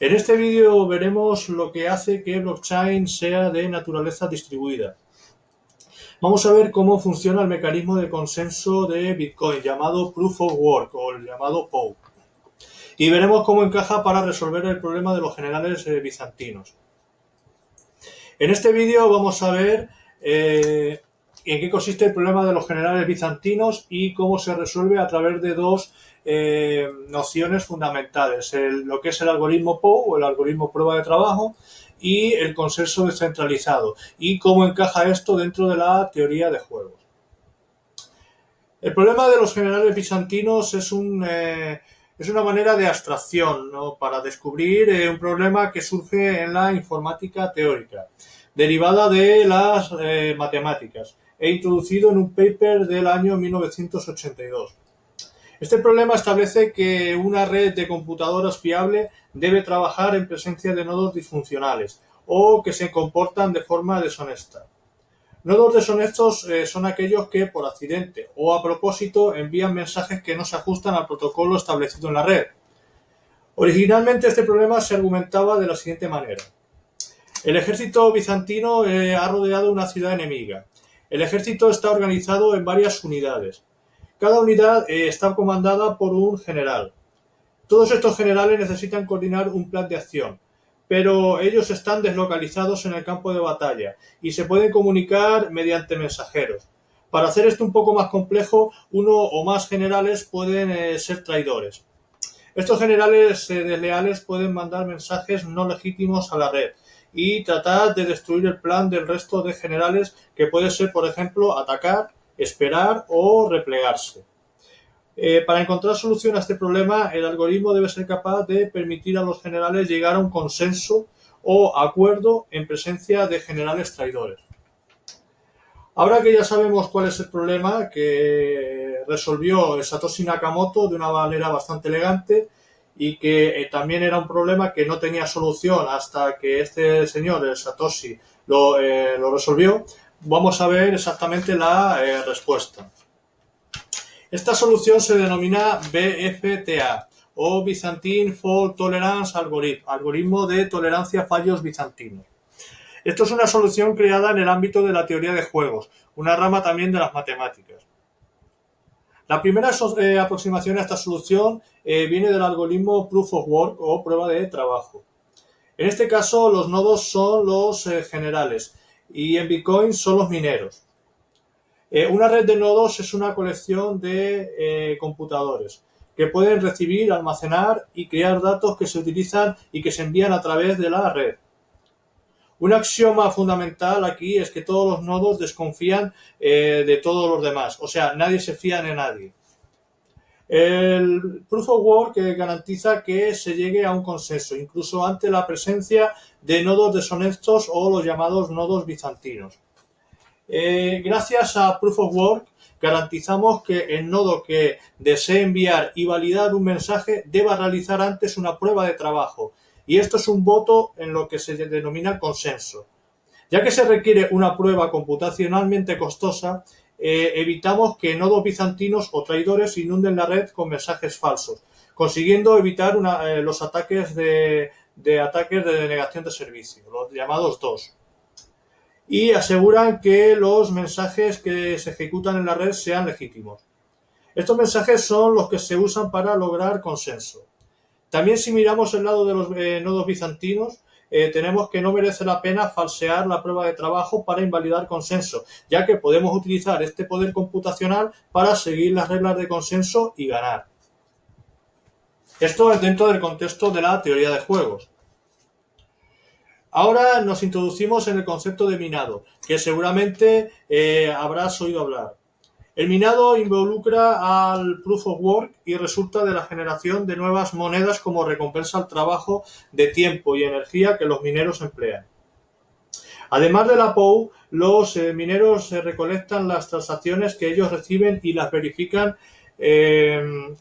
En este vídeo veremos lo que hace que blockchain sea de naturaleza distribuida. Vamos a ver cómo funciona el mecanismo de consenso de Bitcoin, llamado Proof of Work o el llamado POW. Y veremos cómo encaja para resolver el problema de los generales bizantinos. En este vídeo vamos a ver en qué consiste el problema de los generales bizantinos y cómo se resuelve a través de dos nociones fundamentales, lo que es el algoritmo POW o el algoritmo prueba de trabajo y el consenso descentralizado y cómo encaja esto dentro de la teoría de juegos. El problema de los generales bizantinos es una manera de abstracción, ¿no?, para descubrir un problema que surge en la informática teórica, derivada de las matemáticas e introducido en un paper del año 1982. Este problema establece que una red de computadoras fiable debe trabajar en presencia de nodos disfuncionales o que se comportan de forma deshonesta. Nodos deshonestos son aquellos que, por accidente o a propósito, envían mensajes que no se ajustan al protocolo establecido en la red. Originalmente este problema se argumentaba de la siguiente manera. El ejército bizantino ha rodeado una ciudad enemiga. El ejército está organizado en varias unidades. Cada unidad está comandada por un general. Todos estos generales necesitan coordinar un plan de acción, pero ellos están deslocalizados en el campo de batalla y se pueden comunicar mediante mensajeros. Para hacer esto un poco más complejo, uno o más generales pueden ser traidores. Estos generales desleales pueden mandar mensajes no legítimos a la red y tratar de destruir el plan del resto de generales, que puede ser, por ejemplo, atacar, esperar o replegarse. Para encontrar solución a este problema, el algoritmo debe ser capaz de permitir a los generales llegar a un consenso o acuerdo en presencia de generales traidores. Ahora que ya sabemos cuál es el problema que resolvió Satoshi Nakamoto de una manera bastante elegante y que también era un problema que no tenía solución hasta que este señor, el Satoshi, lo resolvió, vamos a ver exactamente la respuesta. Esta solución se denomina BFTA o Byzantine Fault Tolerance Algorithm, algoritmo de tolerancia a fallos bizantinos. Esto es una solución creada en el ámbito de la teoría de juegos, una rama también de las matemáticas. La primera aproximación a esta solución viene del algoritmo Proof of Work o prueba de trabajo. En este caso, los nodos son los generales y en Bitcoin son los mineros. Una red de nodos es una colección de computadores que pueden recibir, almacenar y crear datos que se utilizan y que se envían a través de la red. Un axioma fundamental aquí es que todos los nodos desconfían de todos los demás, o sea, nadie se fía de nadie. El Proof of Work garantiza que se llegue a un consenso, incluso ante la presencia de nodos deshonestos o los llamados nodos bizantinos. Gracias a Proof of Work garantizamos que el nodo que desee enviar y validar un mensaje deba realizar antes una prueba de trabajo, y esto es un voto en lo que se denomina consenso. Ya que se requiere una prueba computacionalmente costosa, evitamos que nodos bizantinos o traidores inunden la red con mensajes falsos, consiguiendo evitar los ataques de denegación de servicio, los llamados DOS. Y aseguran que los mensajes que se ejecutan en la red sean legítimos. Estos mensajes son los que se usan para lograr consenso. También, si miramos el lado de los nodos bizantinos, tenemos que no merece la pena falsear la prueba de trabajo para invalidar consenso, ya que podemos utilizar este poder computacional para seguir las reglas de consenso y ganar. Esto es dentro del contexto de la teoría de juegos. Ahora nos introducimos en el concepto de minado, que seguramente habrás oído hablar. El minado involucra al Proof of Work y resulta de la generación de nuevas monedas como recompensa al trabajo de tiempo y energía que los mineros emplean. Además de la POW, los mineros recolectan las transacciones que ellos reciben y las verifican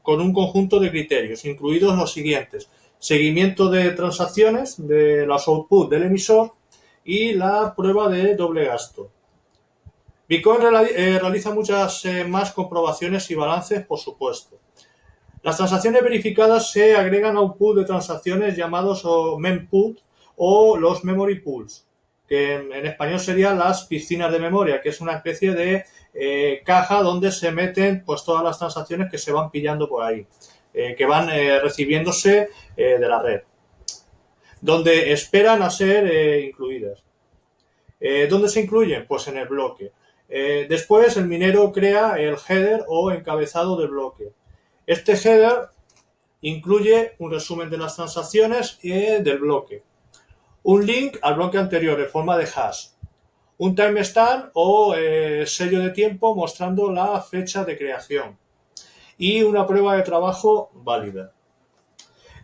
con un conjunto de criterios, incluidos los siguientes: seguimiento de transacciones, de las outputs del emisor y la prueba de doble gasto. Bitcoin realiza muchas más comprobaciones y balances, por supuesto. Las transacciones verificadas se agregan a un pool de transacciones llamados mempool o los memory pools, que en español serían las piscinas de memoria, que es una especie de caja donde se meten pues todas las transacciones que se van pillando por ahí, que van recibiéndose de la red, donde esperan a ser incluidas. ¿Dónde se incluyen? Pues en el bloque. Después el minero crea el header o encabezado del bloque. Este header incluye un resumen de las transacciones del bloque, un link al bloque anterior en forma de hash, un timestamp o sello de tiempo mostrando la fecha de creación y una prueba de trabajo válida.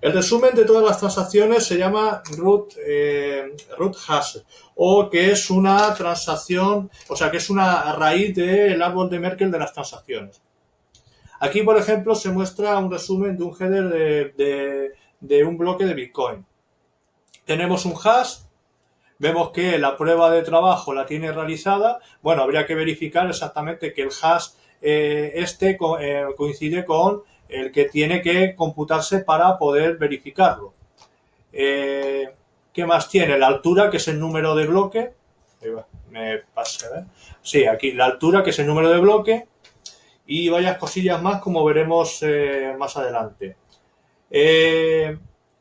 El resumen de todas las transacciones se llama root hash, o que es una transacción, o sea, que es una raíz del árbol de Merkle de las transacciones. Aquí, por ejemplo, se muestra un resumen de un header de un bloque de Bitcoin. Tenemos un hash, vemos que la prueba de trabajo la tiene realizada. Bueno, habría que verificar exactamente que el hash coincide con el que tiene que computarse para poder verificarlo. ¿Qué más tiene? La altura, que es el número de bloque. Me pasa, ¿eh? Sí, aquí la altura, que es el número de bloque. Y varias cosillas más, como veremos más adelante.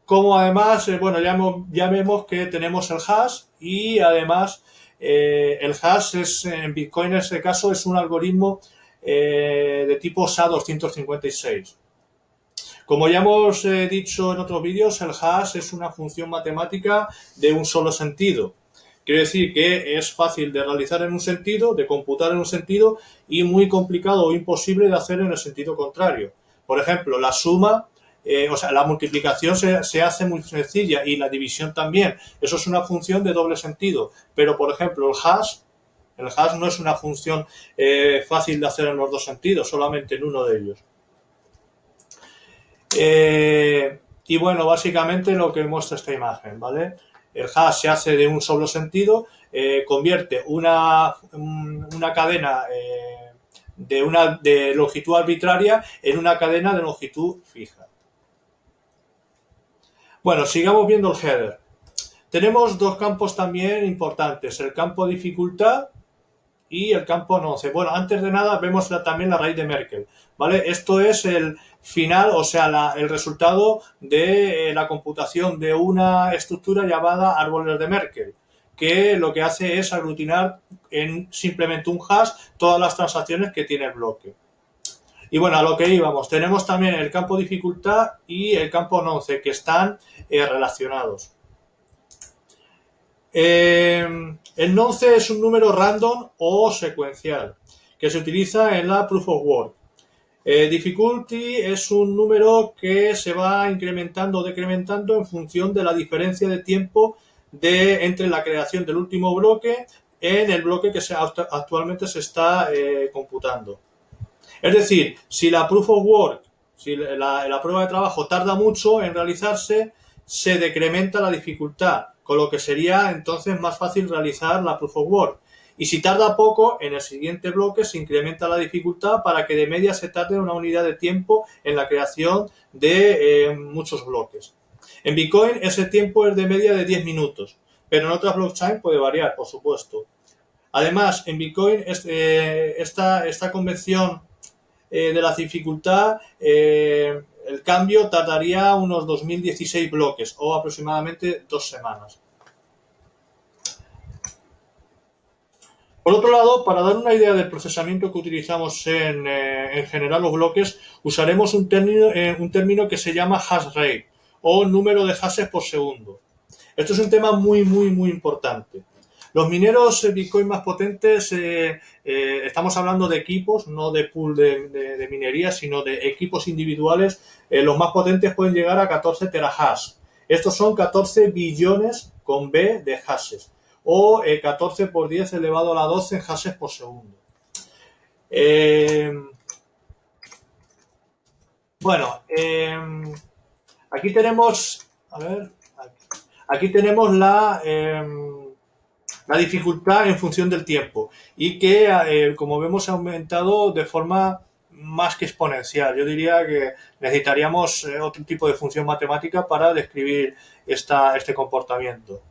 Como además, bueno, ya vemos que tenemos el hash y además el hash en Bitcoin en este caso es un algoritmo de tipo SHA-256. Como ya hemos dicho en otros vídeos, el hash es una función matemática de un solo sentido. Quiere decir que es fácil de realizar en un sentido, de computar en un sentido y muy complicado o imposible de hacer en el sentido contrario. Por ejemplo, la suma, la multiplicación se hace muy sencilla y la división también. Eso es una función de doble sentido. Pero, por ejemplo, el hash no es una función fácil de hacer en los dos sentidos, solamente en uno de ellos. Y bueno, básicamente lo que muestra esta imagen, ¿vale? El hash se hace de un solo sentido, convierte una cadena de longitud arbitraria en una cadena de longitud fija. Bueno, sigamos viendo el header. Tenemos dos campos también importantes, el campo dificultad y el campo nonce. Bueno, antes de nada vemos también la raíz de Merkle, ¿vale? Esto es el final, o sea, el resultado de la computación de una estructura llamada árboles de Merkle, que lo que hace es aglutinar en simplemente un hash todas las transacciones que tiene el bloque. Y bueno, a lo que íbamos, tenemos también el campo dificultad y el campo nonce, que están relacionados. El nonce es un número random o secuencial que se utiliza en la Proof of Work. Difficulty es un número que se va incrementando o decrementando en función de la diferencia de tiempo entre la creación del último bloque en el bloque que actualmente se está computando. Es decir, si la Proof of Work, si la prueba de trabajo tarda mucho en realizarse, se decrementa la dificultad, con lo que sería entonces más fácil realizar la Proof of Work. Y si tarda poco, en el siguiente bloque se incrementa la dificultad para que de media se tarde una unidad de tiempo en la creación de muchos bloques. En Bitcoin ese tiempo es de media de 10 minutos, pero en otras blockchains puede variar, por supuesto. Además, en Bitcoin esta convención de la dificultad, el cambio tardaría unos 2016 bloques o aproximadamente 2 semanas. Por otro lado, para dar una idea del procesamiento que utilizamos en general los bloques, usaremos un término que se llama hash rate o número de hashes por segundo. Esto es un tema muy, muy, muy importante. Los mineros Bitcoin más potentes, estamos hablando de equipos, no de pool de minería, sino de equipos individuales. Los más potentes pueden llegar a 14 terahash. Estos son 14 billones con B de hashes, o 14 por 10 elevado a la 12 hashes por segundo. Bueno, aquí tenemos, a ver, aquí tenemos la dificultad en función del tiempo y que, como vemos, ha aumentado de forma más que exponencial. Yo diría que necesitaríamos otro tipo de función matemática para describir este comportamiento.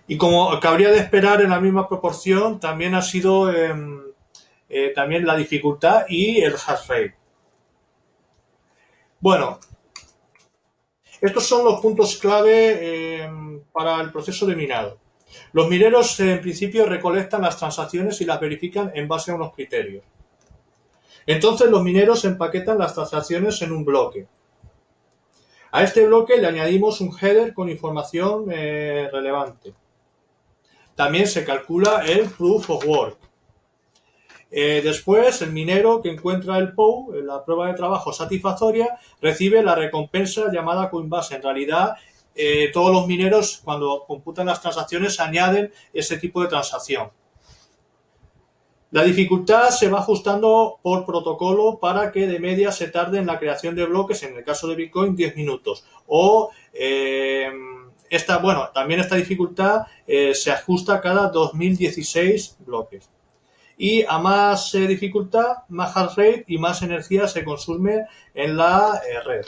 Y como cabría de esperar en la misma proporción, también ha sido también la dificultad y el hash rate. Bueno, estos son los puntos clave para el proceso de minado. Los mineros en principio recolectan las transacciones y las verifican en base a unos criterios. Entonces los mineros empaquetan las transacciones en un bloque. A este bloque le añadimos un header con información relevante. También se calcula el proof of work. Después, el minero que encuentra el POU, la prueba de trabajo satisfactoria, recibe la recompensa llamada Coinbase. En realidad, todos los mineros, cuando computan las transacciones, añaden ese tipo de transacción. La dificultad se va ajustando por protocolo para que de media se tarde en la creación de bloques, en el caso de Bitcoin, 10 minutos. También esta dificultad se ajusta cada 2016 bloques. Y a más dificultad, más hash rate y más energía se consume en la red.